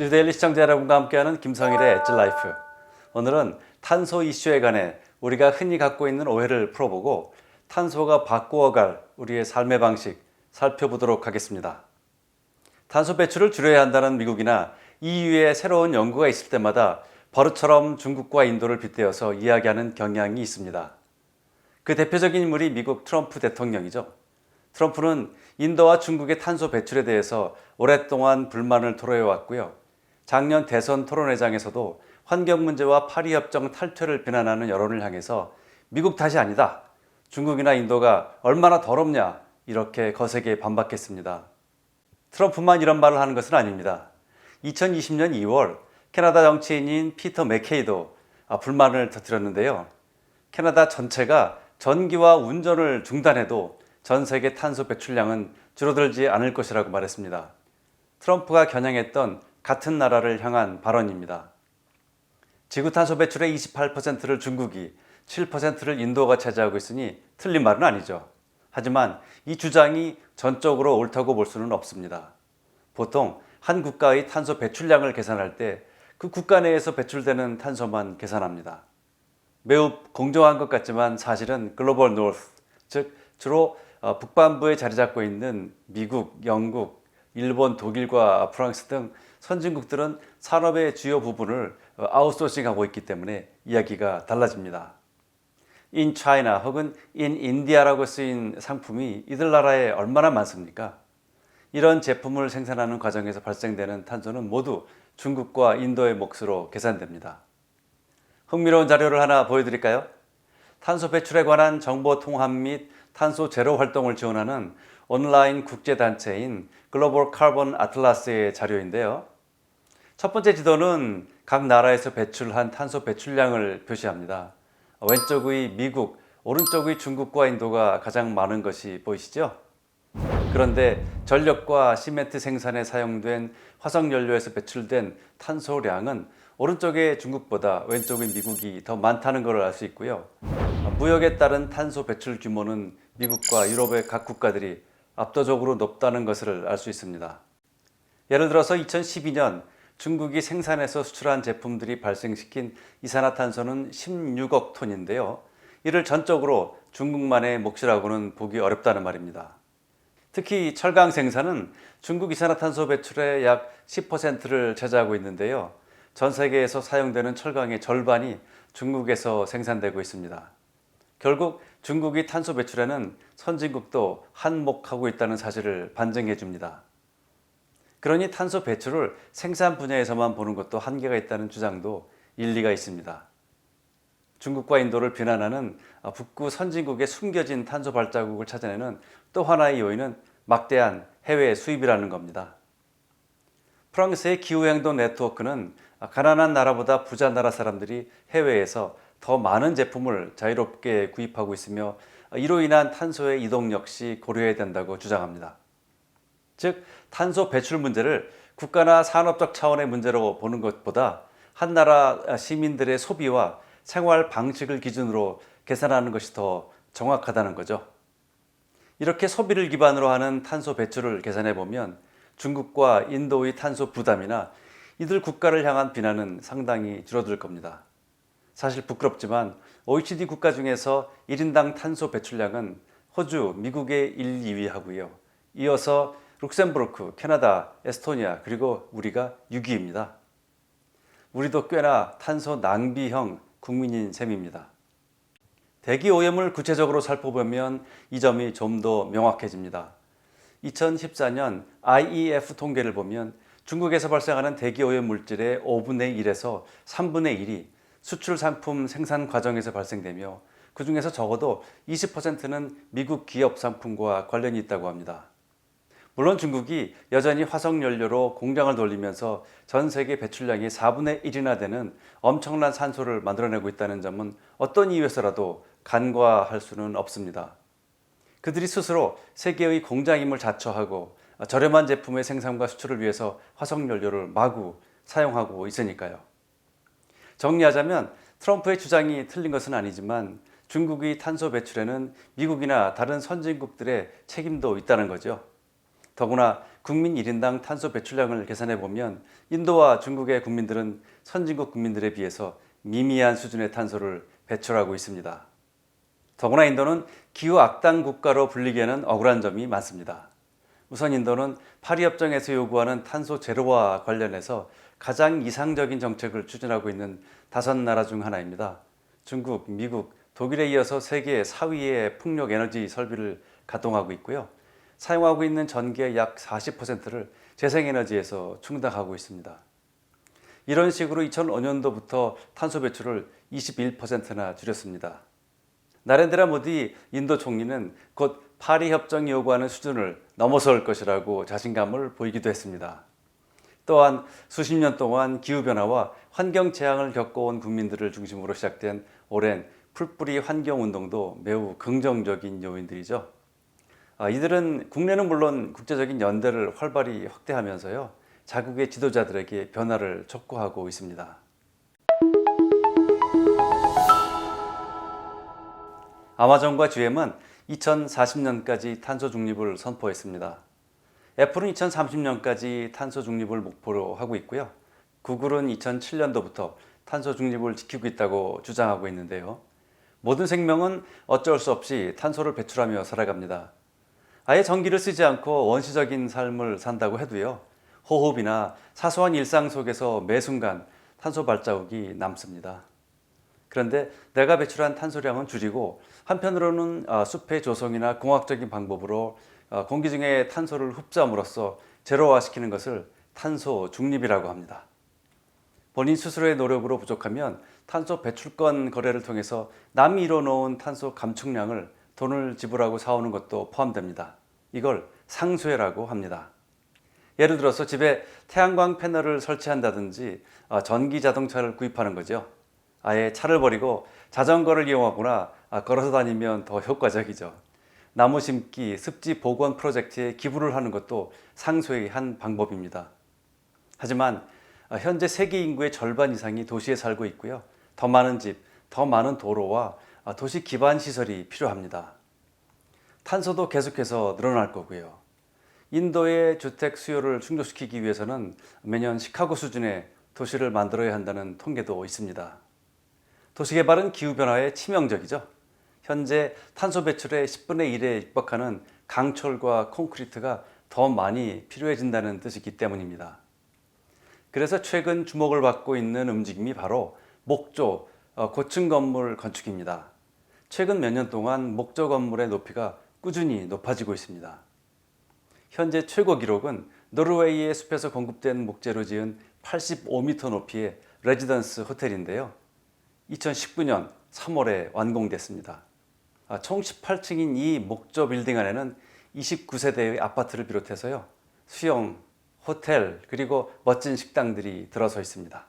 뉴데일리 시청자 여러분과 함께하는 김성일의 엣지라이프. 오늘은 탄소 이슈에 관해 우리가 흔히 갖고 있는 오해를 풀어보고 탄소가 바꾸어갈 우리의 삶의 방식 살펴보도록 하겠습니다. 탄소 배출을 줄여야 한다는 미국이나 EU의 새로운 연구가 있을 때마다 버릇처럼 중국과 인도를 빗대어서 이야기하는 경향이 있습니다. 그 대표적인 인물이 미국 트럼프 대통령이죠. 트럼프는 인도와 중국의 탄소 배출에 대해서 오랫동안 불만을 토로해왔고요. 작년 대선 토론회장에서도 환경 문제와 파리협정 탈퇴를 비난하는 여론을 향해서 미국 탓이 아니다, 중국이나 인도가 얼마나 더럽냐, 이렇게 거세게 반박했습니다. 트럼프만 이런 말을 하는 것은 아닙니다. 2020년 2월 캐나다 정치인인 피터 맥케이도 불만을 터뜨렸는데요. 캐나다 전체가 전기와 운전을 중단해도 전 세계 탄소 배출량은 줄어들지 않을 것이라고 말했습니다. 트럼프가 겨냥했던 같은 나라를 향한 발언입니다. 지구 탄소 배출의 28%를 중국이, 7%를 인도가 차지하고 있으니 틀린 말은 아니죠. 하지만 이 주장이 전적으로 옳다고 볼 수는 없습니다. 보통 한 국가의 탄소 배출량을 계산할 때 그 국가 내에서 배출되는 탄소만 계산합니다. 매우 공정한 것 같지만 사실은 글로벌 노스, 즉 주로 북반부에 자리 잡고 있는 미국, 영국, 일본, 독일과 프랑스 등 선진국들은 산업의 주요 부분을 아웃소싱하고 있기 때문에 이야기가 달라집니다. In China 혹은 In India라고 쓰인 상품이 이들 나라에 얼마나 많습니까? 이런 제품을 생산하는 과정에서 발생되는 탄소는 모두 중국과 인도의 몫으로 계산됩니다. 흥미로운 자료를 하나 보여드릴까요? 탄소 배출에 관한 정보 통합 및 탄소 제로 활동을 지원하는 온라인 국제단체인 글로벌 카본 아틀라스의 자료인데요. 첫 번째 지도는 각 나라에서 배출한 탄소 배출량을 표시합니다. 왼쪽의 미국, 오른쪽의 중국과 인도가 가장 많은 것이 보이시죠? 그런데 전력과 시멘트 생산에 사용된 화석연료에서 배출된 탄소량은 오른쪽의 중국보다 왼쪽의 미국이 더 많다는 것을 알 수 있고요. 무역에 따른 탄소 배출 규모는 미국과 유럽의 각 국가들이 압도적으로 높다는 것을 알 수 있습니다. 예를 들어서 2012년 중국이 생산해서 수출한 제품들이 발생시킨 이산화탄소는 16억 톤인데요. 이를 전적으로 중국만의 몫이라고는 보기 어렵다는 말입니다. 특히 철강 생산은 중국 이산화탄소 배출의 약 10%를 차지하고 있는데요. 전 세계에서 사용되는 철강의 절반이 중국에서 생산되고 있습니다. 결국 중국이 탄소 배출에는 선진국도 한몫하고 있다는 사실을 반증해 줍니다. 그러니 탄소 배출을 생산 분야에서만 보는 것도 한계가 있다는 주장도 일리가 있습니다. 중국과 인도를 비난하는 북구 선진국의 숨겨진 탄소 발자국을 찾아내는 또 하나의 요인은 막대한 해외 수입이라는 겁니다. 프랑스의 기후행동 네트워크는 가난한 나라보다 부자 나라 사람들이 해외에서 더 많은 제품을 자유롭게 구입하고 있으며 이로 인한 탄소의 이동 역시 고려해야 된다고 주장합니다. 즉, 탄소 배출 문제를 국가나 산업적 차원의 문제로 보는 것보다 한 나라 시민들의 소비와 생활 방식을 기준으로 계산하는 것이 더 정확하다는 거죠. 이렇게 소비를 기반으로 하는 탄소 배출을 계산해 보면 중국과 인도의 탄소 부담이나 이들 국가를 향한 비난은 상당히 줄어들 겁니다. 사실 부끄럽지만 OECD 국가 중에서 1인당 탄소 배출량은 호주, 미국의 1, 2위 하고요. 이어서 룩셈부르크, 캐나다, 에스토니아, 그리고 우리가 6위입니다. 우리도 꽤나 탄소 낭비형 국민인 셈입니다. 대기 오염을 구체적으로 살펴보면 이 점이 좀 더 명확해집니다. 2014년 IEF 통계를 보면 중국에서 발생하는 대기 오염 물질의 5분의 1에서 3분의 1이 수출 상품 생산 과정에서 발생되며 그 중에서 적어도 20%는 미국 기업 상품과 관련이 있다고 합니다. 물론 중국이 여전히 화석연료로 공장을 돌리면서 전 세계 배출량의 4분의 1이나 되는 엄청난 산소를 만들어내고 있다는 점은 어떤 이유에서라도 간과할 수는 없습니다. 그들이 스스로 세계의 공장임을 자처하고 저렴한 제품의 생산과 수출을 위해서 화석연료를 마구 사용하고 있으니까요. 정리하자면 트럼프의 주장이 틀린 것은 아니지만 중국의 탄소 배출에는 미국이나 다른 선진국들의 책임도 있다는 거죠. 더구나 국민 1인당 탄소 배출량을 계산해 보면 인도와 중국의 국민들은 선진국 국민들에 비해서 미미한 수준의 탄소를 배출하고 있습니다. 더구나 인도는 기후 악당 국가로 불리기에는 억울한 점이 많습니다. 우선 인도는 파리협정에서 요구하는 탄소 제로와 관련해서 가장 이상적인 정책을 추진하고 있는 5나라 중 하나입니다. 중국, 미국, 독일에 이어서 세계 4위의 풍력 에너지 설비를 가동하고 있고요. 사용하고 있는 전기의 약 40%를 재생에너지에서 충당하고 있습니다. 이런 식으로 2005년도부터 탄소 배출을 21%나 줄였습니다. 나렌드라 모디 인도 총리는 곧 파리 협정이 요구하는 수준을 넘어설 것이라고 자신감을 보이기도 했습니다. 또한 수십 년 동안 기후변화와 환경 재앙을 겪어온 국민들을 중심으로 시작된 오랜 풀뿌리 환경운동도 매우 긍정적인 요인들이죠. 이들은 국내는 물론 국제적인 연대를 활발히 확대하면서요, 자국의 지도자들에게 변화를 촉구하고 있습니다. 아마존과 GM은 2040년까지 탄소 중립을 선포했습니다. 애플은 2030년까지 탄소 중립을 목표로 하고 있고요. 구글은 2007년도부터 탄소 중립을 지키고 있다고 주장하고 있는데요. 모든 생명은 어쩔 수 없이 탄소를 배출하며 살아갑니다. 아예 전기를 쓰지 않고 원시적인 삶을 산다고 해도요, 호흡이나 사소한 일상 속에서 매 순간 탄소 발자국이 남습니다. 그런데 내가 배출한 탄소량은 줄이고 한편으로는 숲의 조성이나 공학적인 방법으로 공기 중에 탄소를 흡수함으로써 제로화시키는 것을 탄소 중립이라고 합니다. 본인 스스로의 노력으로 부족하면 탄소 배출권 거래를 통해서 남이 이뤄놓은 탄소 감축량을 돈을 지불하고 사오는 것도 포함됩니다. 이걸 상쇄라고 합니다. 예를 들어서 집에 태양광 패널을 설치한다든지 전기 자동차를 구입하는 거죠. 아예 차를 버리고 자전거를 이용하거나 걸어서 다니면 더 효과적이죠. 나무 심기, 습지 복원 프로젝트에 기부를 하는 것도 상쇄의 한 방법입니다. 하지만 현재 세계 인구의 절반 이상이 도시에 살고 있고요. 더 많은 집, 더 많은 도로와 도시 기반 시설이 필요합니다. 탄소도 계속해서 늘어날 거고요. 인도의 주택 수요를 충족시키기 위해서는 매년 시카고 수준의 도시를 만들어야 한다는 통계도 있습니다. 도시개발은 기후변화에 치명적이죠. 현재 탄소 배출의 10분의 1에 육박하는 강철과 콘크리트가 더 많이 필요해진다는 뜻이기 때문입니다. 그래서 최근 주목을 받고 있는 움직임이 바로 목조, 고층 건물 건축입니다. 최근 몇 년 동안 목조 건물의 높이가 꾸준히 높아지고 있습니다. 현재 최고 기록은 노르웨이의 숲에서 공급된 목재로 지은 85m 높이의 레지던스 호텔인데요. 2019년 3월에 완공됐습니다. 총 18층인 이 목조 빌딩 안에는 29세대의 아파트를 비롯해서요, 수영, 호텔, 그리고 멋진 식당들이 들어서 있습니다.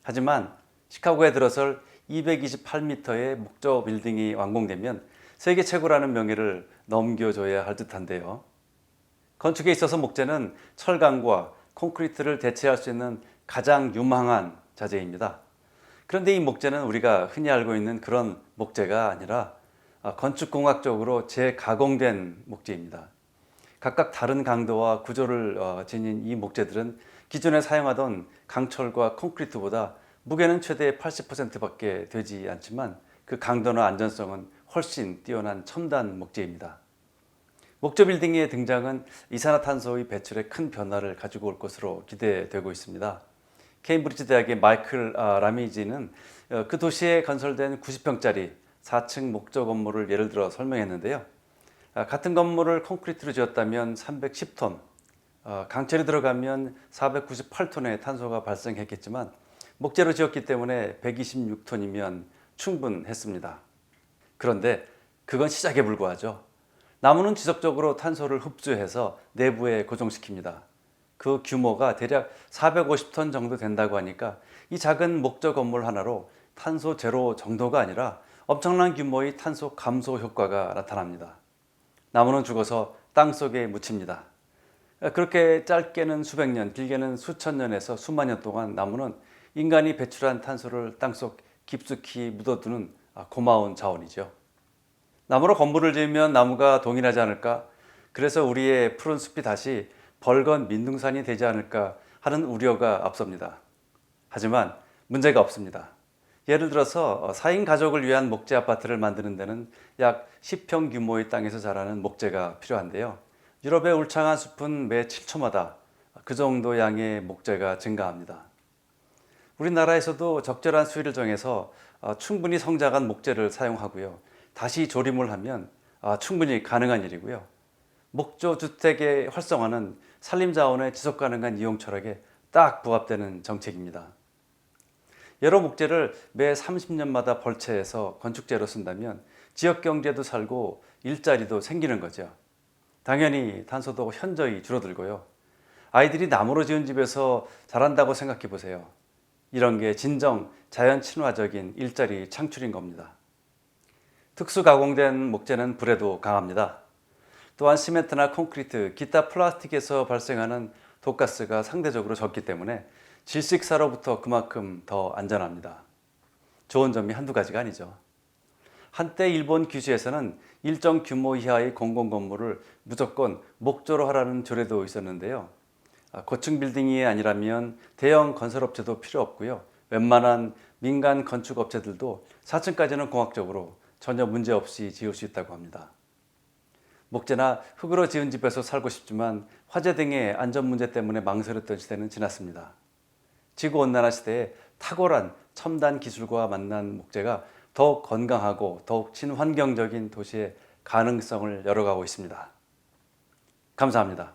하지만 시카고에 들어설 228m의 목조 빌딩이 완공되면 세계 최고라는 명예를 넘겨줘야 할 듯한데요. 건축에 있어서 목재는 철강과 콘크리트를 대체할 수 있는 가장 유망한 자재입니다. 그런데 이 목재는 우리가 흔히 알고 있는 그런 목재가 아니라 건축공학적으로 재가공된 목재입니다. 각각 다른 강도와 구조를 지닌 이 목재들은 기존에 사용하던 강철과 콘크리트보다 무게는 최대 80%밖에 되지 않지만 그 강도나 안전성은 훨씬 뛰어난 첨단 목재입니다. 목조 빌딩의 등장은 이산화탄소의 배출에 큰 변화를 가지고 올 것으로 기대되고 있습니다. 케임브리지 대학의 마이클 라미지는 그 도시에 건설된 90평짜리 4층 목조 건물을 예를 들어 설명했는데요. 같은 건물을 콘크리트로 지었다면 310톤, 강철이 들어가면 498톤의 탄소가 발생했겠지만 목재로 지었기 때문에 126톤이면 충분했습니다. 그런데 그건 시작에 불과하죠. 나무는 지속적으로 탄소를 흡수해서 내부에 고정시킵니다. 그 규모가 대략 450톤 정도 된다고 하니까 이 작은 목조 건물 하나로 탄소 제로 정도가 아니라 엄청난 규모의 탄소 감소 효과가 나타납니다. 나무는 죽어서 땅속에 묻힙니다. 그렇게 짧게는 수백 년, 길게는 수천 년에서 수만 년 동안 나무는 인간이 배출한 탄소를 땅속 깊숙이 묻어두는 고마운 자원이죠. 나무로 건물을 지으면 나무가 동일하지 않을까? 그래서 우리의 푸른 숲이 다시 벌건 민둥산이 되지 않을까 하는 우려가 앞섭니다. 하지만 문제가 없습니다. 예를 들어서 4인 가족을 위한 목재 아파트를 만드는 데는 약 10평 규모의 땅에서 자라는 목재가 필요한데요. 유럽의 울창한 숲은 매 7초마다 그 정도 양의 목재가 증가합니다. 우리나라에서도 적절한 수위를 정해서 충분히 성장한 목재를 사용하고요. 다시 조림을 하면 충분히 가능한 일이고요. 목조 주택의 활성화는 산림자원의 지속가능한 이용 철학에 딱 부합되는 정책입니다. 여러 목재를 매 30년마다 벌채해서 건축재로 쓴다면 지역경제도 살고 일자리도 생기는 거죠. 당연히 탄소도 현저히 줄어들고요. 아이들이 나무로 지은 집에서 자란다고 생각해 보세요. 이런 게 진정 자연 친화적인 일자리 창출인 겁니다. 특수 가공된 목재는 불에도 강합니다. 또한 시멘트나 콘크리트, 기타 플라스틱에서 발생하는 독가스가 상대적으로 적기 때문에 질식사로부터 그만큼 더 안전합니다. 좋은 점이 한두 가지가 아니죠. 한때 일본 규슈에서는 일정 규모 이하의 공공건물을 무조건 목조로 하라는 조례도 있었는데요. 고층 빌딩이 아니라면 대형 건설업체도 필요 없고요. 웬만한 민간 건축업체들도 4층까지는 공학적으로 전혀 문제 없이 지을 수 있다고 합니다. 목재나 흙으로 지은 집에서 살고 싶지만 화재 등의 안전 문제 때문에 망설였던 시대는 지났습니다. 지구온난화 시대에 탁월한 첨단 기술과 만난 목재가 더욱 건강하고 더욱 친환경적인 도시의 가능성을 열어가고 있습니다. 감사합니다.